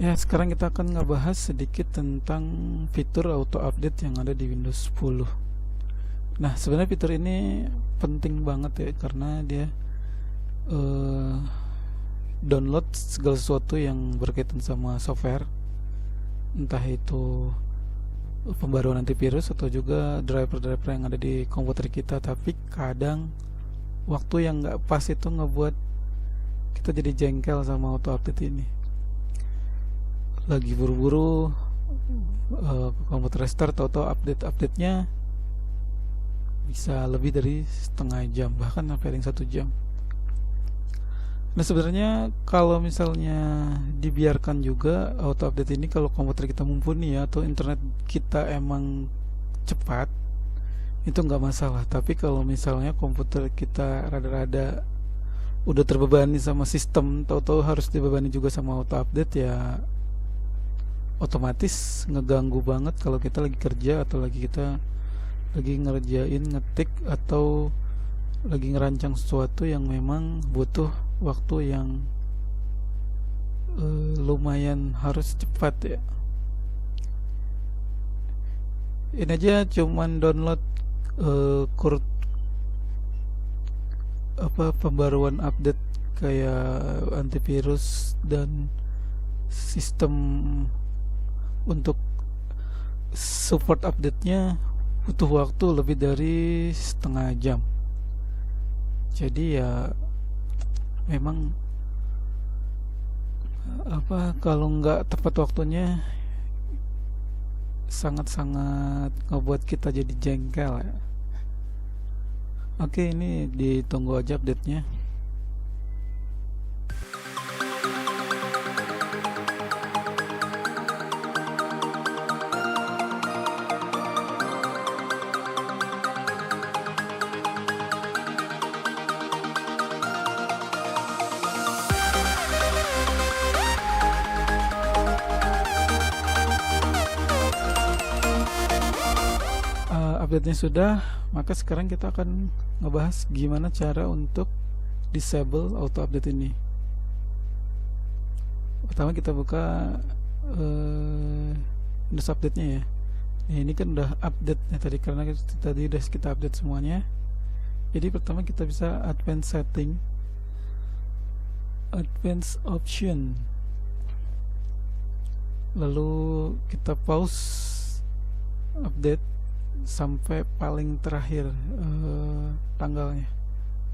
Ya, sekarang kita akan ngebahas sedikit tentang fitur auto update yang ada di Windows 10. Nah, sebenarnya fitur ini penting banget ya, karena dia eh, download segala sesuatu yang berkaitan sama software, entah itu pembaruan antivirus atau juga driver-driver yang ada di komputer kita. Tapi kadang waktu yang nggak pas itu ngebuat kita jadi jengkel sama auto update ini. Lagi buru-buru komputer restart atau update-update-nya bisa lebih dari setengah jam, bahkan sampai ada yang 1 jam. Nah, sebenarnya kalau misalnya dibiarkan juga auto update ini, kalau komputer kita mumpuni ya, atau internet kita emang cepat, itu nggak masalah. Tapi kalau misalnya komputer kita rada-rada udah terbebani sama sistem, tahu-tahu harus dibebani juga sama auto update, ya otomatis ngeganggu banget kalau kita lagi kerja atau lagi ngerjain ngetik atau lagi ngerancang sesuatu yang memang butuh waktu yang lumayan harus cepat ya. Ini aja cuman download kur apa pembaruan update kayak antivirus dan sistem untuk support update-nya butuh waktu lebih dari setengah jam. Jadi ya memang kalau nggak tepat waktunya sangat-sangat ngebuat kita jadi jengkel ya. Oke, ini ditunggu aja update-nya. Update-nya sudah, maka sekarang kita akan ngebahas gimana cara untuk disable auto update ini. Pertama kita buka Windows update-nya ya. Nah, ini kan udah update-nya tadi, karena tadi udah kita update semuanya. Jadi pertama kita bisa advanced setting, advanced option, lalu kita pause update sampai paling terakhir tanggalnya,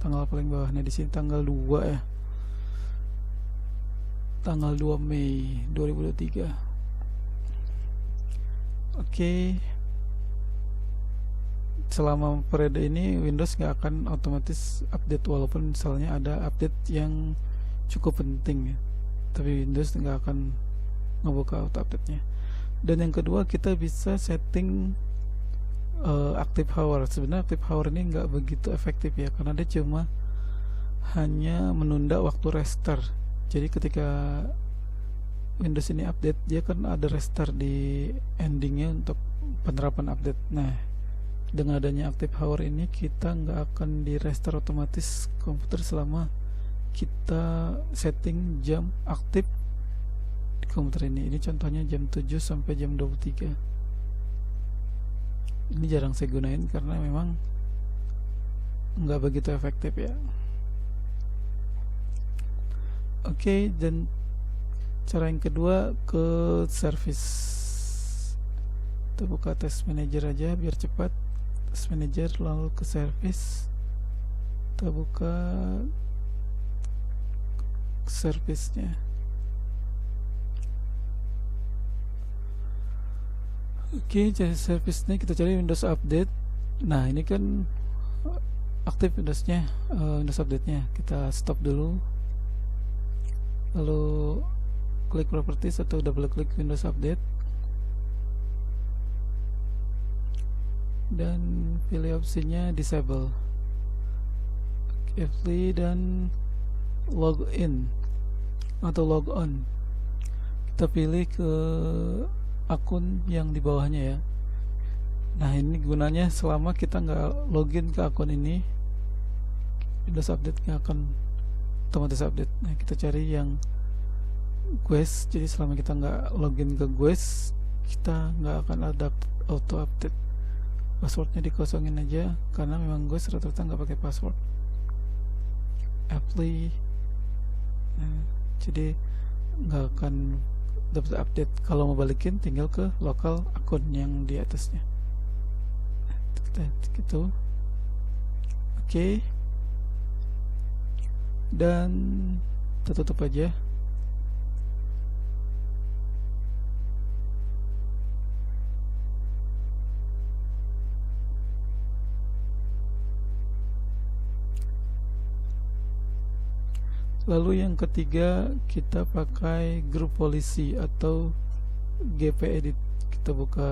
tanggal paling bawah. Nah, di sini tanggal 2 ya, tanggal 2 Mei 2023. Oke, selama periode ini Windows nggak akan otomatis update, walaupun misalnya ada update yang cukup penting ya, tapi Windows nggak akan ngebuka auto update-nya. Dan yang kedua, kita bisa setting active hour. Sebenarnya active hour ini nggak begitu efektif ya, karena dia cuma hanya menunda waktu restart. Jadi ketika Windows ini update, dia kan ada restart di endingnya untuk penerapan update. Nah, dengan adanya active hour ini, kita nggak akan di restart otomatis komputer selama kita setting jam aktif di komputer ini. Ini contohnya jam 7 sampai jam 23. Ini jarang saya gunain karena memang nggak begitu efektif ya. Oke, dan cara yang kedua ke service. Kita buka Task Manager aja biar cepat. Task Manager lalu ke service. Kita buka service-nya. Oke, cari service-nya, kita cari Windows Update. Nah, ini kan aktif Windows-nya, Windows Update-nya. Kita stop dulu, lalu klik Properties atau double klik Windows Update, dan pilih opsinya Disable, pilih dan Login atau Log On. Kita pilih ke akun yang di bawahnya ya. Nah, ini gunanya selama kita nggak login ke akun ini, Windows Update nggak akan otomatis update. Nah, kita cari yang Guest. Jadi selama kita nggak login ke Guest, kita nggak akan ada auto update. Passwordnya dikosongin aja, karena memang Guest rata-rata nggak pakai password. Apply, nah, jadi nggak akan dapat update. Kalau mau balikin tinggal ke lokal akun yang di atasnya. Kita gitu. Oke. Dan kita tutup aja. Lalu yang ketiga, kita pakai grup polisi atau gpedit. Kita buka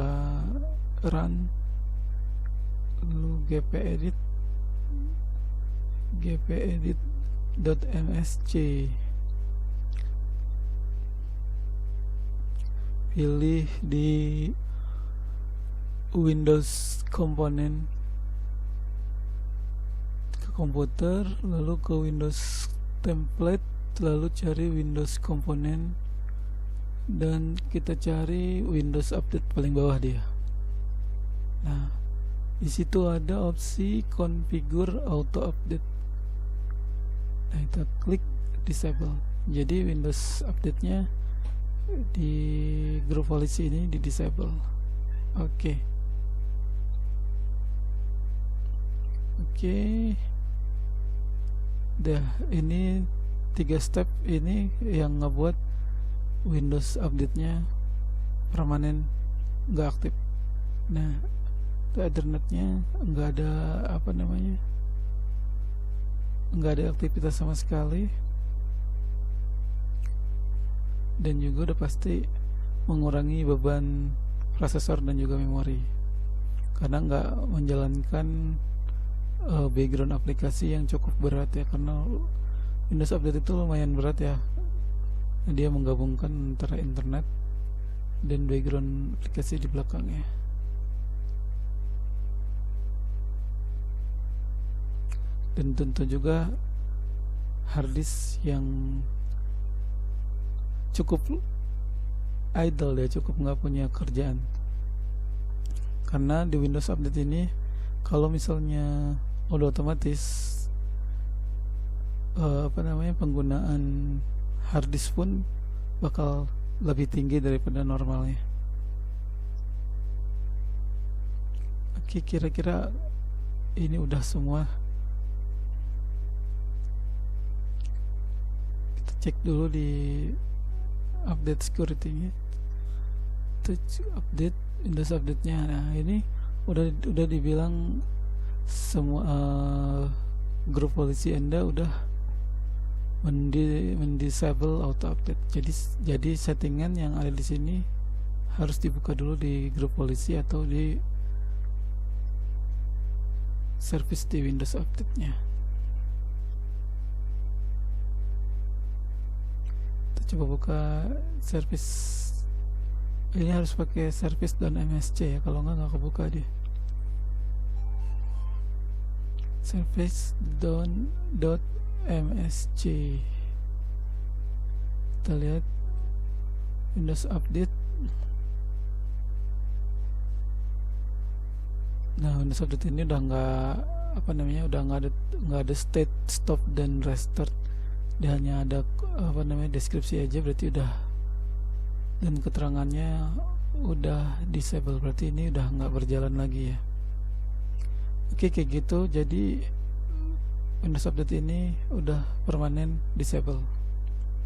run, lalu gpedit, gpedit.msc, pilih di Windows komponen, ke komputer, lalu ke Windows template, lalu cari Windows komponen, dan kita cari Windows Update paling bawah dia. Nah, di situ ada opsi configure auto update. Nah, kita klik disable. Jadi Windows update-nya di grup polisi ini di disable. Oke. Dah, ini 3 step ini yang ngebuat Windows update-nya permanen nggak aktif. Nah, Ethernetnya nggak ada nggak ada aktivitas sama sekali, dan juga udah pasti mengurangi beban prosesor dan juga memori, karena nggak menjalankan background aplikasi yang cukup berat ya, karena Windows Update itu lumayan berat ya. Dia menggabungkan antara internet dan background aplikasi di belakangnya. Dan tentu juga harddisk yang cukup idle ya, cukup nggak punya kerjaan. Karena di Windows Update ini, kalau misalnya udah otomatis penggunaan harddisk pun bakal lebih tinggi daripada normalnya. Oke, kira-kira ini udah semua. Kita cek dulu di update security-nya. Update Windows update-nya. Nah, ini udah dibilang semua grup polisi Anda udah mendisable auto update. Jadi settingan yang ada di sini harus dibuka dulu di grup polisi atau di service di Windows update-nya. Kita coba buka service. Ini harus pakai service.msc ya, kalau nggak kebuka dia. Service.msc. Kita lihat Windows Update. Nah, Windows Update ini udah nggak ada state stop dan restart. Dia hanya ada deskripsi aja, berarti udah, dan keterangannya udah disable, berarti ini udah nggak berjalan lagi ya. Oke, kayak gitu. Jadi Windows Update ini udah permanen disable.